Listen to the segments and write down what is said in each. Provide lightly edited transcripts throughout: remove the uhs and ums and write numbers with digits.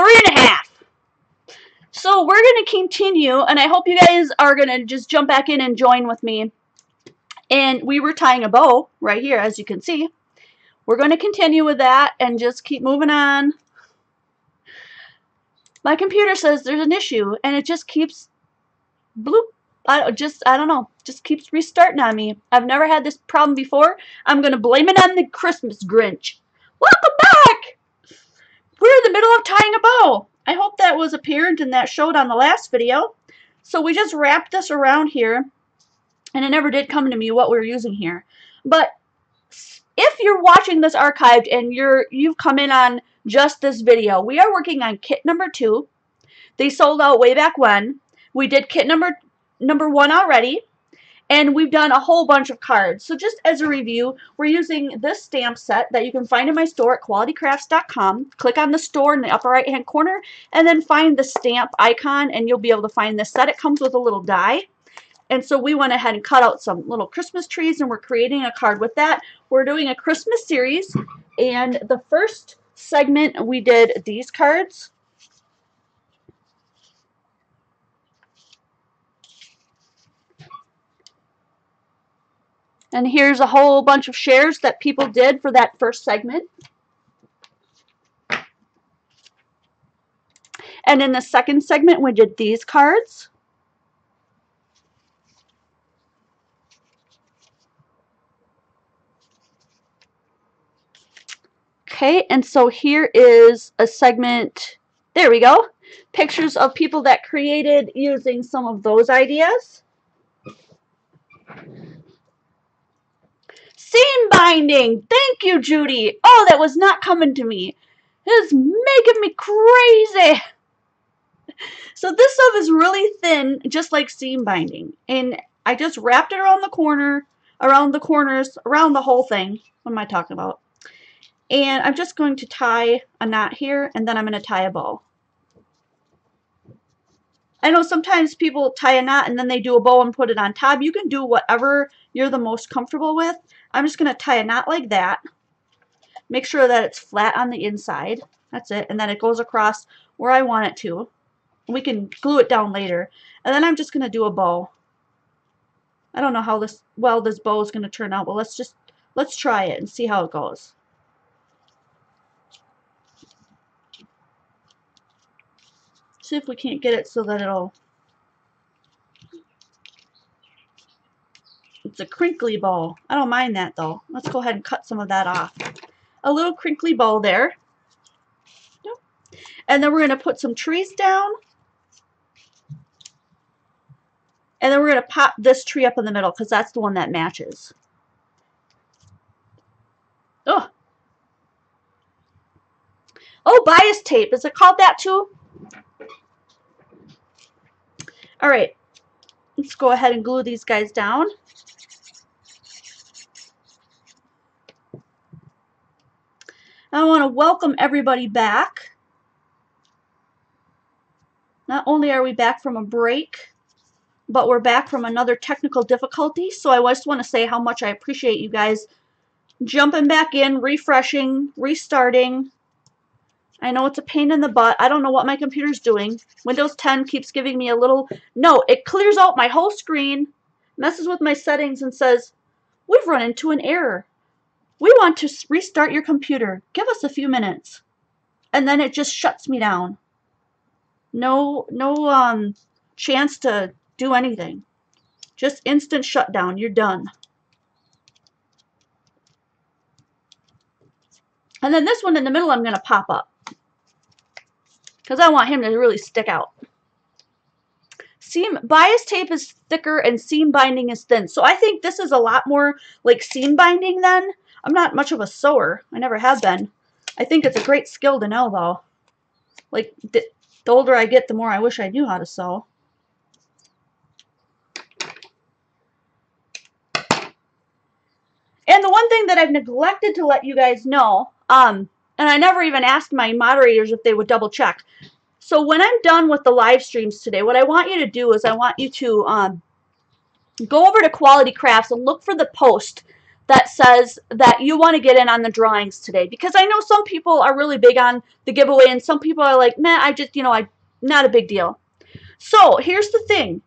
3.5. So we're going to continue, and I hope you guys are going to just jump back in and join with me. And we were tying a bow right here, as you can see. We're going to continue with that and just keep moving on. My computer says there's an issue, and it just keeps bloop. I don't know, just keeps restarting on me. I've never had this problem before. I'm going to blame it on the Christmas Grinch. Welcome back! We're in the middle of tying a bow. I hope that was apparent and that showed on the last video. So we just wrapped this around here, and it never did come to me what we were using here. But if you're watching this archived and you've come in on just this video, we are working on kit number 2. They sold out way back when. We did kit number 1 already, and we've done a whole bunch of cards. So just as a review, we're using this stamp set that you can find in my store at qualitycrafts.com. Click on the store in the upper right hand corner and then find the stamp icon, and you'll be able to find this set. It comes with a little die. And so we went ahead and cut out some little Christmas trees, and we're creating a card with that. We're doing a Christmas series, and the first segment we did these cards. And here's a whole bunch of shares that people did for that first segment. And in the second segment, we did these cards. Okay, and so here is a segment, there we go, pictures of people that created using some of those ideas. Seam binding, thank you, Judy. Oh, that was not coming to me. It's making me crazy. So this stuff is really thin, just like seam binding, and I just wrapped it around the corner, around the corners, around the whole thing. What am I talking about? And I'm just going to tie a knot here, and then I'm going to tie a bow. I know sometimes people tie a knot and then they do a bow and put it on top. You can do whatever you're the most comfortable with. I'm just going to tie a knot like that. Make sure that it's flat on the inside. That's it. And then it goes across where I want it to. We can glue it down later. And then I'm just going to do a bow. I don't know how this bow is going to turn out, but let's try it and see how it goes. See if we can't get it so that it's a crinkly bow. I don't mind that though. Let's go ahead and cut some of that off. A little crinkly bow there. Yep. And then we're going to put some trees down. And then we're going to pop this tree up in the middle because that's the one that matches. Oh, bias tape. Is it called that too? Alright, let's go ahead and glue these guys down. I want to welcome everybody back. Not only are we back from a break, but we're back from another technical difficulty. So I just want to say how much I appreciate you guys jumping back in, refreshing, restarting. I know it's a pain in the butt. I don't know what my computer's doing. Windows 10 keeps giving me a little... No, it clears out my whole screen, messes with my settings, and says, we've run into an error. We want to restart your computer. Give us a few minutes. And then it just shuts me down. No chance to do anything. Just instant shutdown. You're done. And then this one in the middle I'm going to pop up, because I want him to really stick out. Bias tape is thicker and seam binding is thin. So I think this is a lot more like seam binding then. I'm not much of a sewer. I never have been. I think it's a great skill to know though. Like the older I get, the more I wish I knew how to sew. And the one thing that I've neglected to let you guys know, and I never even asked my moderators if they would double check. So when I'm done with the live streams today, what I want you to do is I want you to go over to Quality Crafts and look for the post that says that you want to get in on the drawings today, because I know some people are really big on the giveaway and some people are like, man, I just, not a big deal. So here's the thing.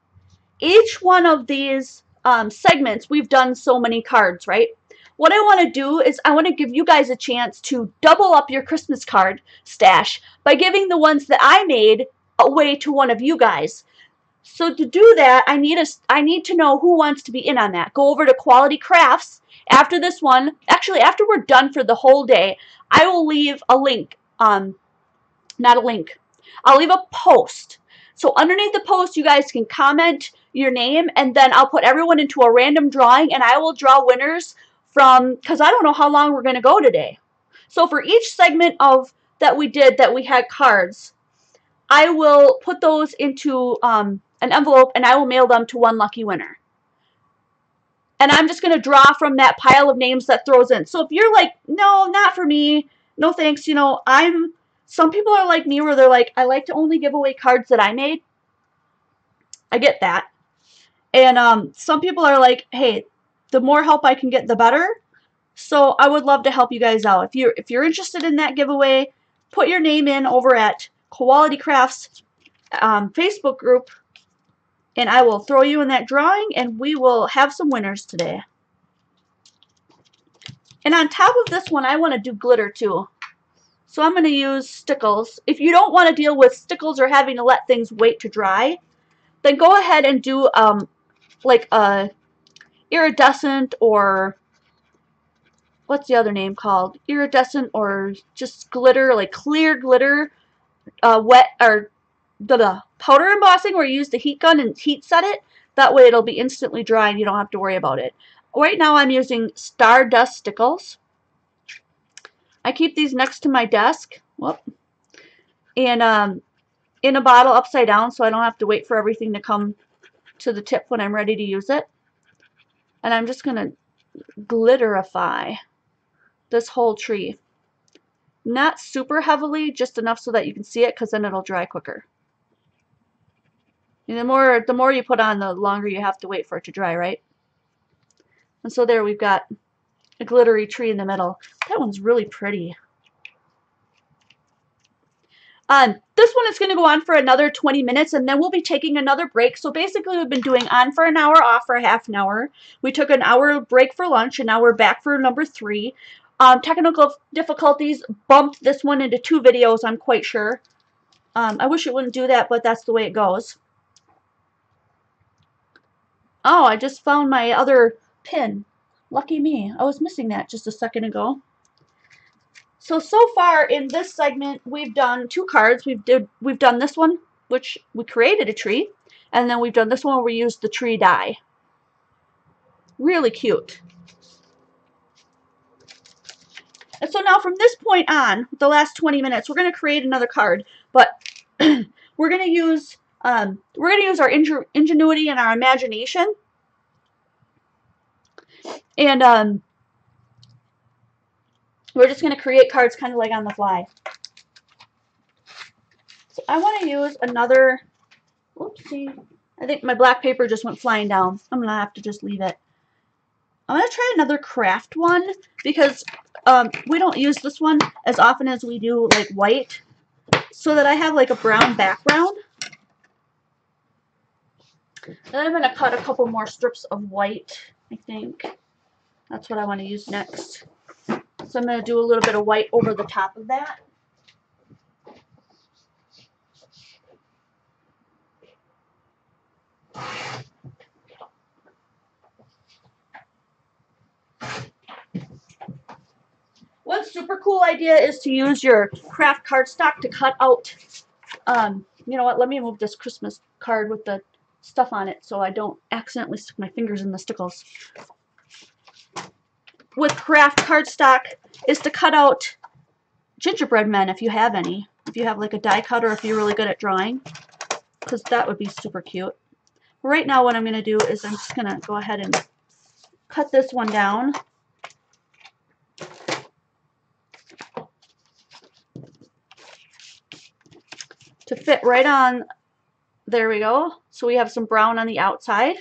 Each one of these segments, we've done so many cards, right? What I want to do is I want to give you guys a chance to double up your Christmas card stash by giving the ones that I made away to one of you guys. So to do that, I need to know who wants to be in on that. Go over to Quality Crafts after this one. Actually, after we're done for the whole day, I will leave a link. Not a link. I'll leave a post. So underneath the post, you guys can comment your name, and then I'll put everyone into a random drawing, and I will draw winners from, because I don't know how long we're going to go today. So for each segment of that we did that we had cards, I will put those into an envelope, and I will mail them to one lucky winner. And I'm just going to draw from that pile of names that throws in. So if you're like, no, not for me, no thanks, some people are like me where they're like, I like to only give away cards that I made. I get that. And some people are like, hey, the more help I can get, the better. So I would love to help you guys out. If you're interested in that giveaway, put your name in over at Quality Crafts Facebook group, and I will throw you in that drawing, and we will have some winners today. And on top of this one, I want to do glitter too. So I'm going to use stickles. If you don't want to deal with stickles or having to let things wait to dry, then go ahead and do like a iridescent, or what's the other name called? Iridescent, or just glitter, like clear glitter, wet, or the powder embossing where you use the heat gun and heat set it. That way it'll be instantly dry and you don't have to worry about it. Right now I'm using Stardust stickles. I keep these next to my desk. Whoop. And in a bottle upside down, so I don't have to wait for everything to come to the tip when I'm ready to use it. And I'm just going to glitterify this whole tree. Not super heavily, just enough so that you can see it, because then it'll dry quicker. And the more you put on, the longer you have to wait for it to dry, right? And so there we've got a glittery tree in the middle. That one's really pretty. This one is going to go on for another 20 minutes, and then we'll be taking another break. So basically we've been doing on for an hour, off for a half an hour. We took an hour break for lunch, and now we're back for number 3. Technical difficulties bumped this one into 2 videos, I'm quite sure. I wish it wouldn't do that, but that's the way it goes. Oh, I just found my other pin. Lucky me. I was missing that just a second ago. So far in this segment, we've done 2 cards. We've done this one, which we created a tree, and then we've done this one where we used the tree die. Really cute. And so now from this point on, the last 20 minutes, we're going to create another card, but we're going to use our ingenuity and our imagination, and we're just going to create cards kind of like on the fly. So I want to use another, oopsie, I think my black paper just went flying down. I'm going to have to just leave it. I'm going to try another craft one, because we don't use this one as often as we do like white, so that I have like a brown background. Then I'm going to cut a couple more strips of white, I think. That's what I want to use next. So I'm going to do a little bit of white over the top of that. One super cool idea is to use your craft cardstock to cut out, you know what, let me move this Christmas card with the stuff on it so I don't accidentally stick my fingers in the stickles. With craft cardstock is to cut out gingerbread men, if you have any. If you have like a die cutter, if you're really good at drawing, because that would be super cute. Right now what I'm going to do is I'm just going to go ahead and cut this one down. To fit right on, there we go. So we have some brown on the outside.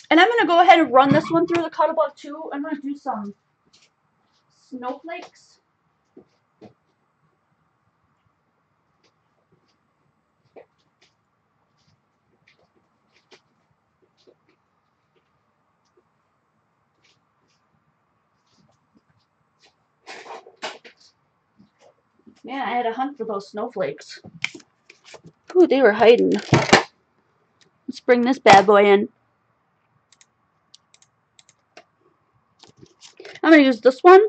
And I'm going to go ahead and run this one through the Cuttlebug too. I'm going to do some snowflakes. Man, I had to hunt for those snowflakes. Ooh, they were hiding. Let's bring this bad boy in. I'm going to use this one.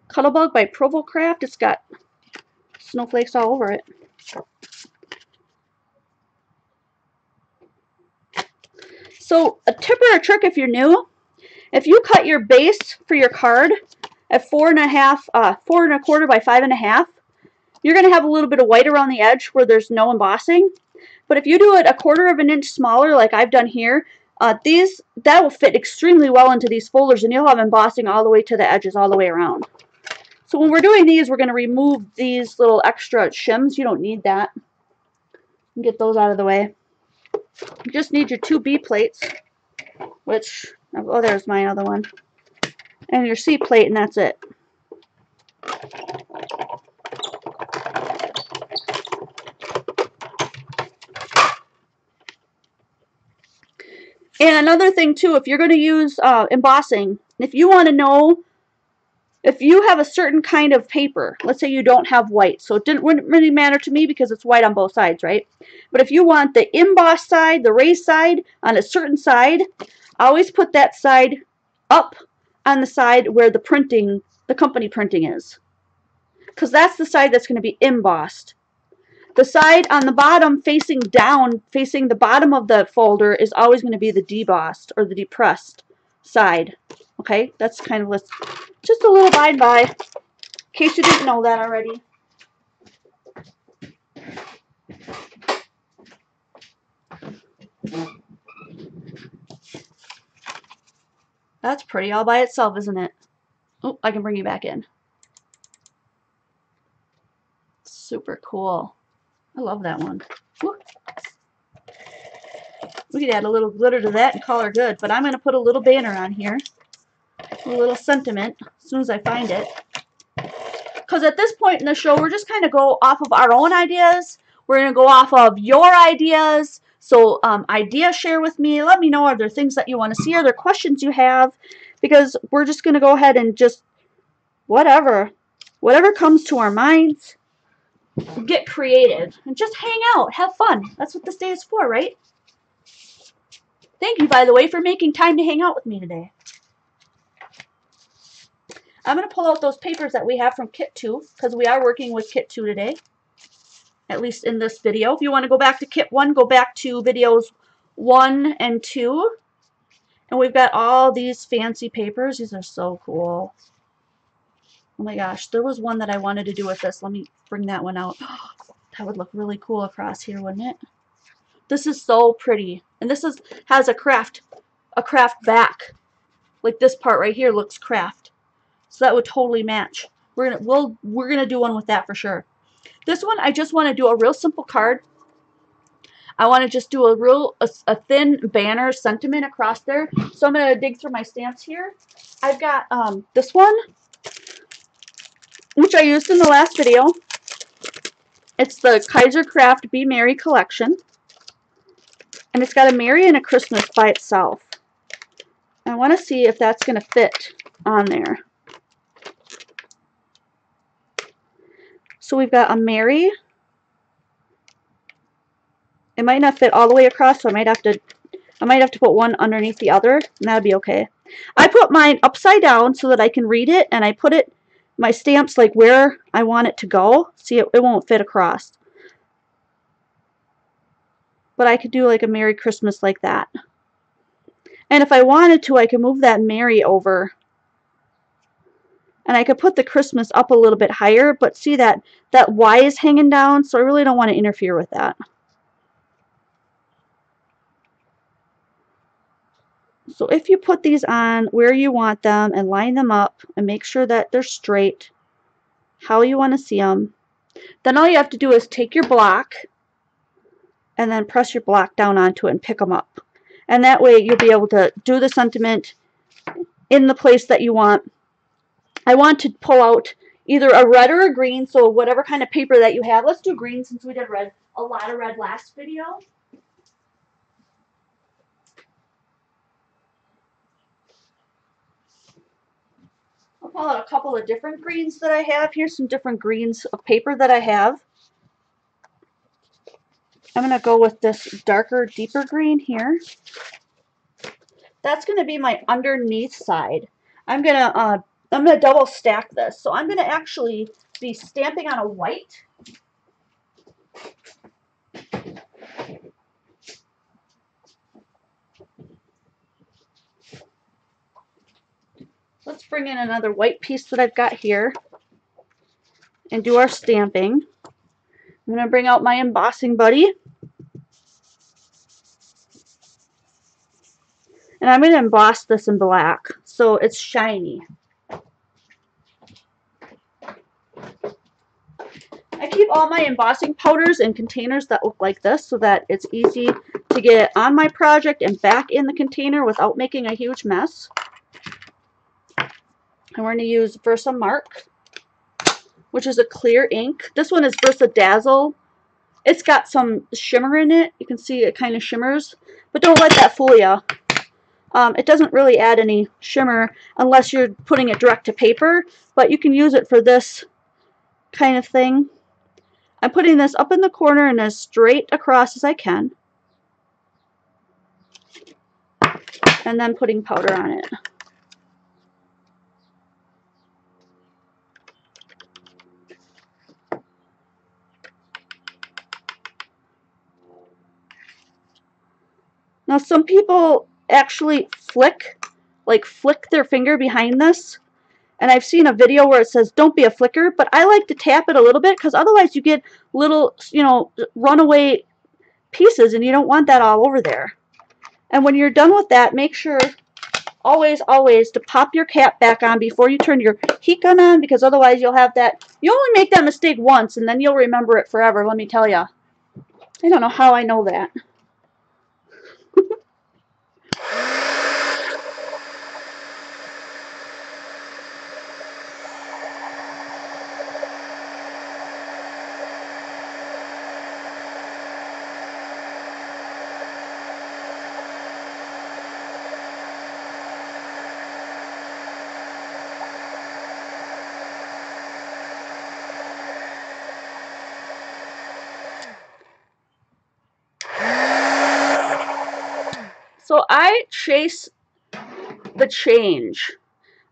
Cuttlebug by Provocraft. It's got snowflakes all over it. So a tip or a trick if you're new, if you cut your base for your card at 4 1/4 by 5 1/2, you're going to have a little bit of white around the edge where there's no embossing. But if you do it 1/4 of an inch smaller like I've done here, that will fit extremely well into these folders, and you'll have embossing all the way to the edges all the way around. So when we're doing these, we're going to remove these little extra shims. You don't need that. Get those out of the way. You just need your 2 B plates, which, oh, there's my other one, and your C plate, and that's it. And another thing too, if you're going to use embossing, if you want to know if you have a certain kind of paper, let's say you don't have white, so it wouldn't really matter to me because it's white on both sides, right? But if you want the emboss side, the raised side on a certain side, always put that side up on the side where the company printing is, because that's the side that's going to be embossed. The side on the bottom facing down, facing the bottom of the folder, is always going to be the debossed or the depressed side. Okay, that's kind of just a little by in case you didn't know that already. That's pretty all by itself, isn't it? Oh, I can bring you back in. Super cool. I love that one. Woo. We could add a little glitter to that and call her good, but I'm going to put a little banner on here. A little sentiment as soon as I find it. Because at this point in the show, we're just kind of go off of our own ideas. We're going to go off of your ideas. So ideas share with me. Let me know, are there things that you want to see? Are there questions you have? Because we're just going to go ahead and just whatever comes to our minds. Get creative and just hang out, have fun. That's what this day is for, right? Thank you, by the way, for making time to hang out with me today. I'm going to pull out those papers that we have from Kit 2, because we are working with Kit 2 today, at least in this video. If you want to go back to Kit 1, go back to videos 1 and 2. And we've got all these fancy papers. These are so cool. Oh my gosh, there was one that I wanted to do with this. Let me bring that one out. That would look really cool across here, wouldn't it? This is so pretty. And this has a craft back. Like this part right here looks craft. So that would totally match. We're gonna do one with that for sure. This one, I just want to do a real simple card. I want to just do a thin banner sentiment across there. So I'm gonna dig through my stamps here. I've got this one, which I used in the last video. It's the Kaiser Craft Be Merry collection. And it's got a Merry and a Christmas by itself. I want to see if that's going to fit on there. So we've got a Merry. It might not fit all the way across, so I might have to put one underneath the other, and that'll be okay. I put mine upside down so that I can read it, and I put my stamps like where I want it to go. See, it won't fit across. But I could do like a Merry Christmas like that. And if I wanted to, I could move that Merry over. And I could put the Christmas up a little bit higher, but see that Y is hanging down, so I really don't want to interfere with that. So if you put these on where you want them and line them up and make sure that they're straight, how you want to see them, then all you have to do is take your block and then press your block down onto it and pick them up. And that way you'll be able to do the sentiment in the place that you want. I want to pull out either a red or a green, so whatever kind of paper that you have. Let's do green since we did red, a lot of red last video. I'll pull out a couple of different greens that I have. Here's some different greens of paper that I have. I'm going to go with this darker, deeper green here. That's going to be my underneath side. I'm going to double stack this. So I'm going to actually be stamping on a white. Let's bring in another white piece that I've got here and do our stamping. I'm going to bring out my embossing buddy. And I'm going to emboss this in black so it's shiny. I keep all my embossing powders in containers that look like this so that it's easy to get on my project and back in the container without making a huge mess. And we're going to use Versamark, which is a clear ink. This one is Versadazzle. It's got some shimmer in it. You can see it kind of shimmers, but don't let that fool you. It doesn't really add any shimmer unless you're putting it direct to paper, but you can use it for this kind of thing. I'm putting this up in the corner and as straight across as I can, and then putting powder on it. Now some people actually flick their finger behind this, and I've seen a video where it says don't be a flicker, but I like to tap it a little bit because otherwise you get little, runaway pieces and you don't want that all over there. And when you're done with that, make sure always to pop your cap back on before you turn your heat gun on, because otherwise you'll have that, you only make that mistake once and then you'll remember it forever, let me tell you. I don't know how I know that. So I chase the change.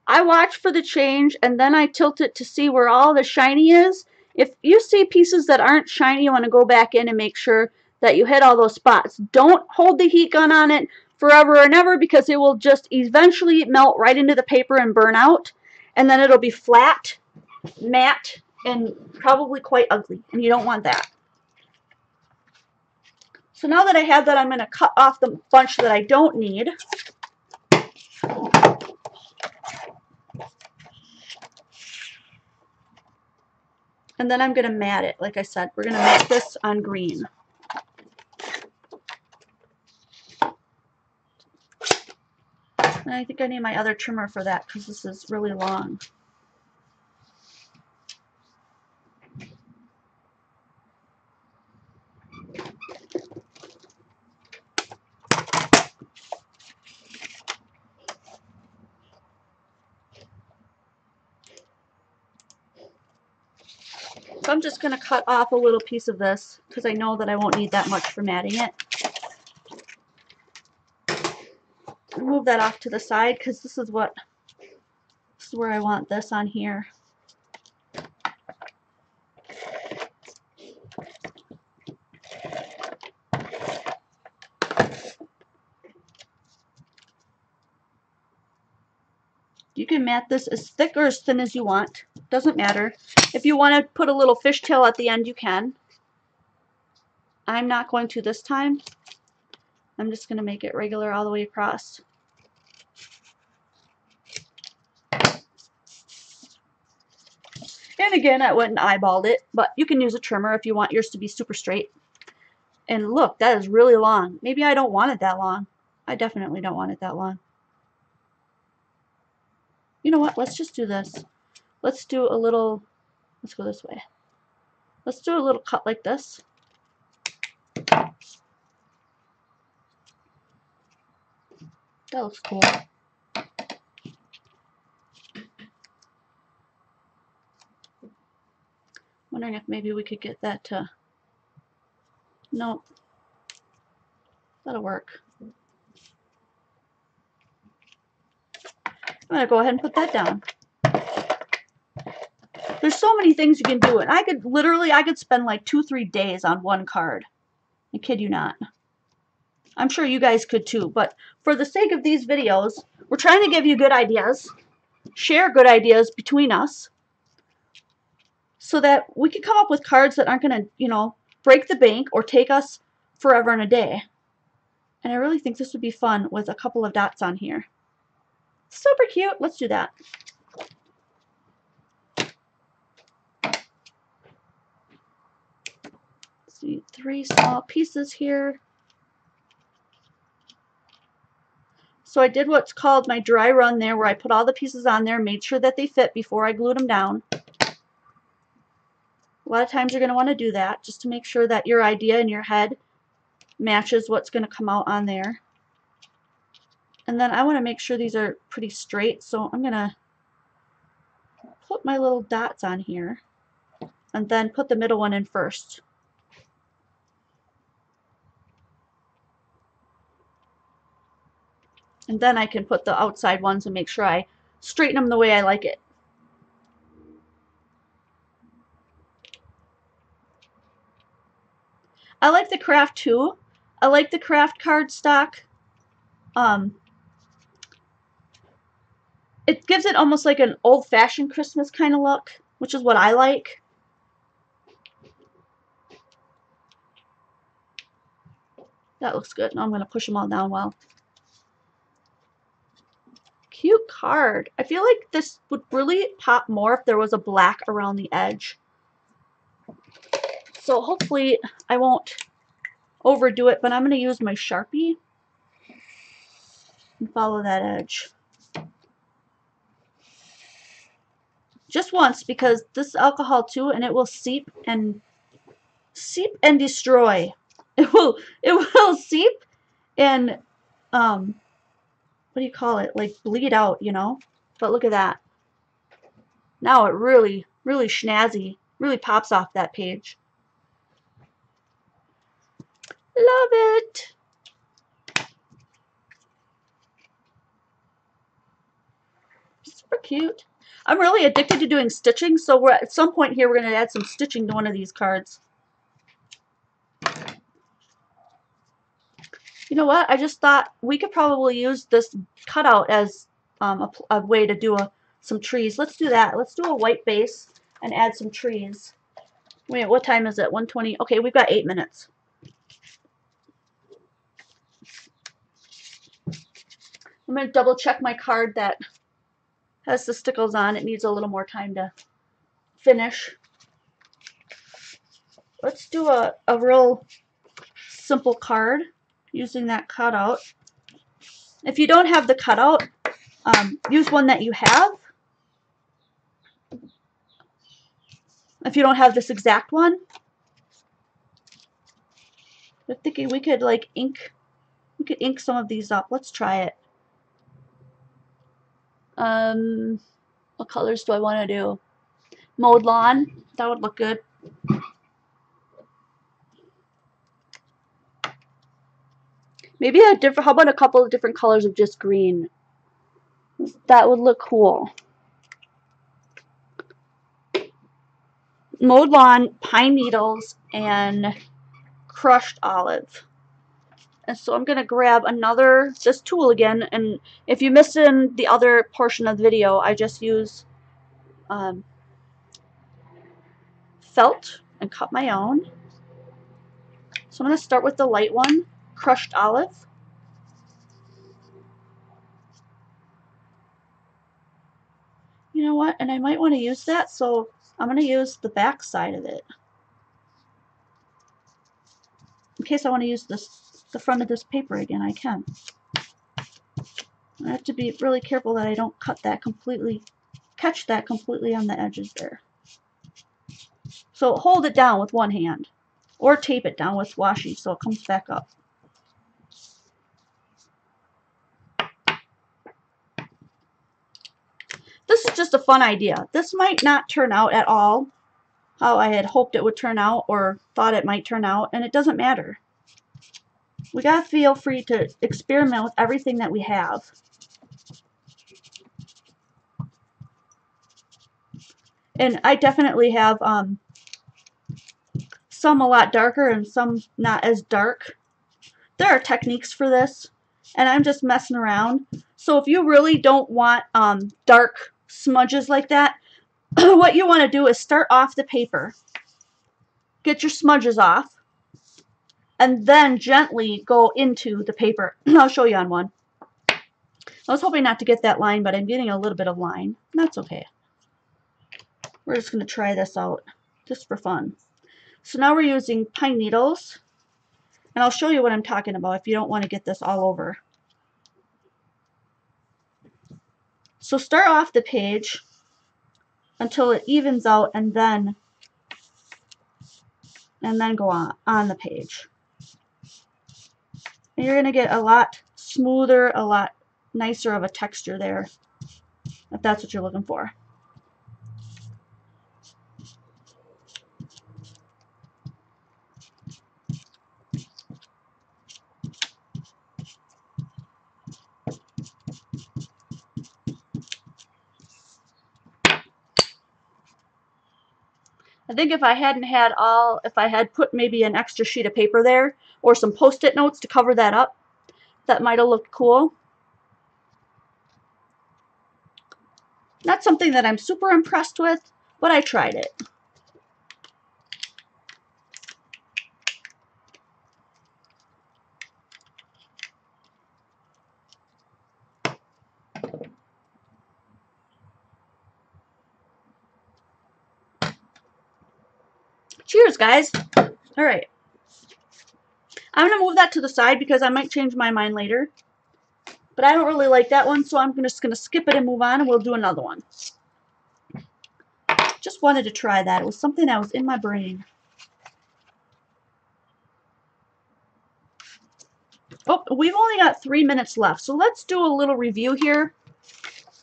I watch for the change and then I tilt it to see where all the shiny is. If you see pieces that aren't shiny, you want to go back in and make sure that you hit all those spots. Don't hold the heat gun on it forever and ever, because it will just eventually melt right into the paper and burn out. And then it'll be flat, matte, and probably quite ugly. And you don't want that. So now that I have that, I'm going to cut off the bunch that I don't need. And then I'm going to mat it. Like I said, we're going to mat this on green. And I think I need my other trimmer for that because this is really long. So I'm just going to cut off a little piece of this because I know that I won't need that much for matting it. Move that off to the side because this is where I want this on here. You can mat this as thick or as thin as you want. Doesn't matter. If you want to put a little fishtail at the end, you can. I'm not going to this time. I'm just going to make it regular all the way across. And again, I went and eyeballed it, but you can use a trimmer if you want yours to be super straight. And look, that is really long. Maybe I don't want it that long. I definitely don't want it that long. You know what? Let's just do this. Let's do a little, let's go this way. Let's do a little cut like this. That looks cool. Wondering if maybe we could get that to, no, that'll work. I'm gonna go ahead and put that down. There's so many things you can do, and I could spend like 2-3 days on one card. I kid you not. I'm sure you guys could too, but for the sake of these videos, we're trying to give you good ideas, share good ideas between us, so that we can come up with cards that aren't going to, you know, break the bank or take us forever and a day. And I really think this would be fun with a couple of dots on here. Super cute. Let's do that. Let's see, 3 small pieces here. So I did what's called my dry run there, where I put all the pieces on there, made sure that they fit before I glued them down. A lot of times you're going to want to do that just to make sure that your idea in your head matches what's going to come out on there. And then I want to make sure these are pretty straight, so I'm going to put my little dots on here and then put the middle one in first. And then I can put the outside ones and make sure I straighten them the way I like it. I like the craft too. I like the craft cardstock. It gives it almost like an old-fashioned Christmas kind of look, which is what I like. That looks good. Now I'm going to push them all down well. Cute card. I feel like this would really pop more if there was a black around the edge. So hopefully I won't overdo it, but I'm going to use my Sharpie and follow that edge. Just once, because this is alcohol too, and it will seep and destroy. It will seep and what do you call it? Like bleed out, you know? But look at that. Now it really snazzy, really pops off that page. Love it. Super cute. I'm really addicted to doing stitching, so we're at some point here we're going to add some stitching to one of these cards. You know what? I just thought we could probably use this cutout as a way to do some trees. Let's do that. Let's do a white base and add some trees. Wait, what time is it? 1:20. Okay, we've got 8 minutes. I'm going to double check my card that has the stickles on. It needs a little more time to finish. Let's do a real simple card using that cutout. If you don't have the cutout, use one that you have. If you don't have this exact one, I'm thinking we could like ink. We could ink some of these up. Let's try it. What colors do I want to do? Mowed lawn. That would look good. Maybe a different. How about a couple of different colors of just green? That would look cool. Mowed lawn, pine needles, and crushed olive. And so I'm going to grab this tool again, and if you missed in the other portion of the video, I just use felt and cut my own. So I'm going to start with the light one, crushed olive. You know what? And I might want to use that, so I'm going to use the back side of it. In case I want to use this the front of this paper again, I can. I have to be really careful that I don't cut that completely, catch that completely on the edges there. So hold it down with one hand, or tape it down with washi so it comes back up. This is just a fun idea. This might not turn out at all how I had hoped it would turn out or thought it might turn out, and it doesn't matter. We gotta feel free to experiment with everything that we have. And I definitely have some a lot darker and some not as dark. There are techniques for this, and I'm just messing around. So if you really don't want dark smudges like that, what you want to do is start off the paper, get your smudges off, and then gently go into the paper. I'll show you on one. I was hoping not to get that line, but I'm getting a little bit of line. That's okay. We're just going to try this out just for fun. So now we're using pine needles, and I'll show you what I'm talking about if you don't want to get this all over. So start off the page until it evens out, and then go on the page. And you're going to get a lot smoother, a lot nicer of a texture there, if that's what you're looking for. I think if I had put maybe an extra sheet of paper there or some post-it notes to cover that up, that might have looked cool. Not something that I'm super impressed with, but I tried it. Cheers, guys. All right. I'm going to move that to the side because I might change my mind later. But I don't really like that one, so I'm just going to skip it and move on, and we'll do another one. Just wanted to try that. It was something that was in my brain. Oh, we've only got 3 minutes left, so let's do a little review here.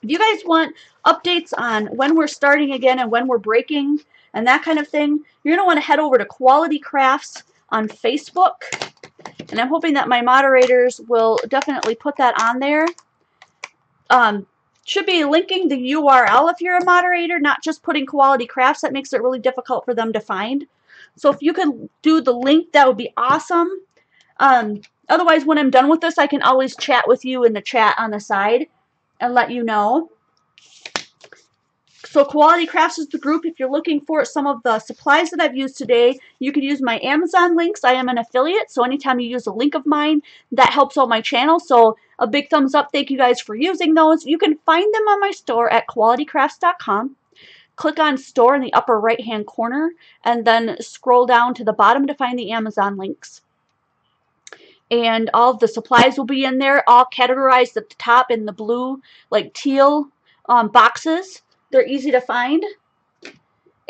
If you guys want updates on when we're starting again and when we're breaking and that kind of thing, you're going to want to head over to Quality Crafts on Facebook. And I'm hoping that my moderators will definitely put that on there. Should be linking the URL if you're a moderator, not just putting Quality Crafts. That makes it really difficult for them to find. So if you can do the link, that would be awesome. Otherwise, when I'm done with this, I can always chat with you in the chat on the side and let you know. So Quality Crafts is the group. If you're looking for some of the supplies that I've used today, you can use my Amazon links. I am an affiliate, so anytime you use a link of mine, that helps out my channel. So a big thumbs up. Thank you guys for using those. You can find them on my store at qualitycrafts.com. Click on store in the upper right hand corner and then scroll down to the bottom to find the Amazon links. And all of the supplies will be in there, all categorized at the top in the blue, like teal boxes. They're easy to find.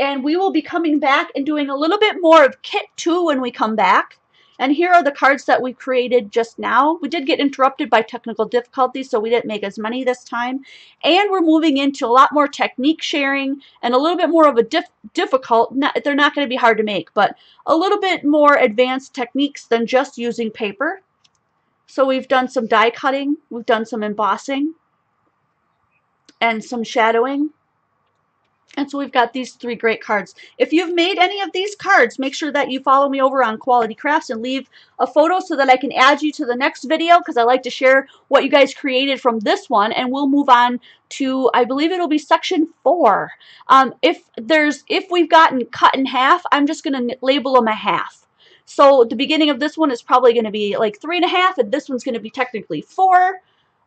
And we will be coming back and doing a little bit more of Kit 2 when we come back. And here are the cards that we created just now. We did get interrupted by technical difficulties, so we didn't make as many this time. And we're moving into a lot more technique sharing and a little bit more of a difficult, they're not going to be hard to make, but a little bit more advanced techniques than just using paper. So we've done some die cutting, we've done some embossing, and some shadowing. And so we've got these 3 great cards. If you've made any of these cards, make sure that you follow me over on Quality Crafts and leave a photo so that I can add you to the next video, because I like to share what you guys created from this one. And we'll move on to, I believe it'll be section 4. If we've gotten cut in half, I'm just going to label them a half. So the beginning of this one is probably going to be like 3.5, and this one's going to be technically 4.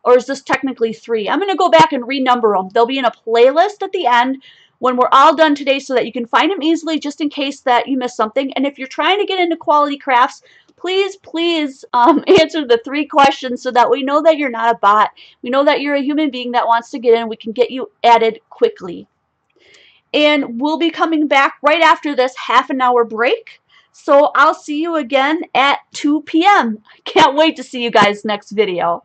Or is this technically 3? I'm going to go back and renumber them. They'll be in a playlist at the end when we're all done today so that you can find them easily just in case that you missed something. And if you're trying to get into Quality Crafts, please, please answer the 3 questions so that we know that you're not a bot. We know that you're a human being that wants to get in. We can get you added quickly. And we'll be coming back right after this half-an-hour break. So I'll see you again at 2 p.m. Can't wait to see you guys next video.